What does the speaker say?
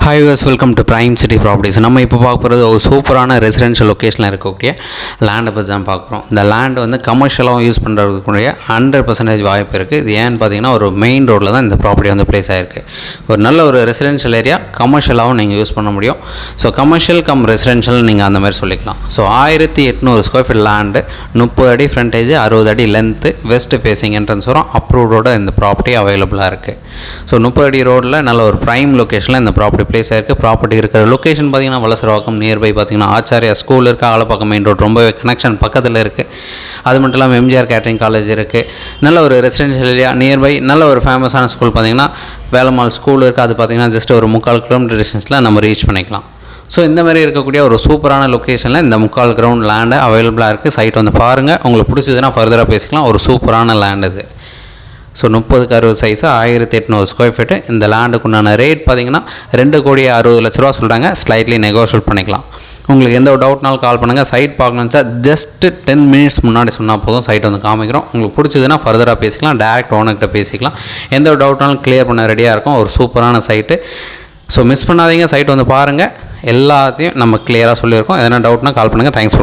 Hi use welcome to prime city properties. நம்ம இப்போ பார்க்க போகிறது ஒரு சூப்பரான ரெசிடென்ஷியல் லொக்கேஷனில் இருக்கக்கூடிய லேண்டை பற்றி தான் பார்க்குறோம். இந்த லேண்டு வந்து கமர்ஷியலாகவும் யூஸ் பண்ணுறதுக்குரிய 100% வாய்ப்பு இருக்குது. இது ஏன்னு பார்த்தீங்கன்னா ஒரு மெயின் ரோட்டில் தான் இந்த ப்ராப்பர்ட்டி வந்து பிளேஸ் ஆகிருக்கு. ஒரு நல்ல ஒரு ரெசிடென்ஷியல் ஏரியா, கமர்ஷியலாகவும் நீங்கள் யூஸ் பண்ண முடியும். ஸோ கமர்ஷியல் கம் ரெசிடென்ஷியல் நீங்கள் அந்த மாதிரி சொல்லிக்கலாம். ஸோ 1800 ஸ்கொயர் ஃபீட் லேண்டு, 30 அடி ஃப்ரண்டேஜ், 60 அடி லென்த்து, வெஸ்ட் ஃபேஸிங் என்ட்ரன்ஸ் வரும். அப்ரூவ்டோட இந்த ப்ராப்பர்ட்டி அவைலபிளாக இருக்குது. ஸோ 30 அடி ரோடில் நல்ல ஒரு ப்ரைம் லொக்கேஷனில் இந்த ப்ராப்பர்ட்டி பிளேஸ் ஆகிருக்கு. ப்ராப்பர்ட்டி இருக்கிற லொக்கேஷன் பார்த்தீங்கன்னா வலசரவாக்கம் நியர்பை பார்த்தீங்கன்னா ஆச்சாரியா ஸ்கூல் இருக்குது. ஆலப்பாக்கம் மெயின் ரோடு ரொம்பவே கனெக்ஷன் பக்கத்தில் இருக்குது. அது மட்டும் இல்லாமல் எம்ஜிஆர் கேட்டரிங் காலேஜ் இருக்குது. நல்ல ஒரு ரெசிடென்ஷியல் ஏரியா நியர்பை. நல்ல ஒரு ஃபேமஸான ஸ்கூல் பார்த்தீங்கன்னா வேலம்மாள் ஸ்கூல் இருக்குது. அது பார்த்தீங்கன்னா ஜஸ்ட் ஒரு 3/4 கிலோமீட்டர் டிஸ்டன்ஸில் நம்ம ரீச் பண்ணிக்கலாம். ஸோ இந்த மாதிரி இருக்கக்கூடிய ஒரு சூப்பரான லொக்கேஷனில் இந்த 3/4 கிரவுண்ட் லேண்டு அவைலபிளாக இருக்குது. சைட் வந்து பாருங்கள். உங்களுக்கு பிடிச்சதுன்னா ஃபர்தராக பேசிக்கலாம். ஒரு சூப்பரான லேண்ட் இது. So 30x60 size, 1800 square feet. இந்த லேண்டுக்கு உண்டான ரேட் பார்த்தீங்கன்னா 2,60,00,000 சொல்கிறாங்க. ஸ்லைட்லி நெகோஷியேட் பண்ணிக்கலாம். உங்களுக்கு எந்த ஒரு டவுட்னாலும் கால் பண்ணுங்கள். சைட் பார்க்கணுன்னு சார் ஜஸ்ட்டு 10 மினிட்ஸ் முன்னாடி சொன்னால் போதும், சைட் வந்து காமிக்கிறோம். உங்களுக்கு பிடிச்சதுன்னா ஃபர்தராக பேசிக்கலாம். டேரெக்ட் ஓனர்கிட்ட பேசிக்கலாம். எந்த ஒரு டவுட்னாலும் கிளியர் பண்ண ரெடியாக இருக்கும். ஒரு சூப்பரான சைட்டு. ஸோ மிஸ் பண்ணாதீங்க. சைட் வந்து பாருங்கள். எல்லாத்தையும் நம்ம கிளியராக சொல்லியிருக்கோம். எதனா டவுட்னா கால் பண்ணுங்கள். தேங்க்ஸ் ஃபார் வாட்சிங்.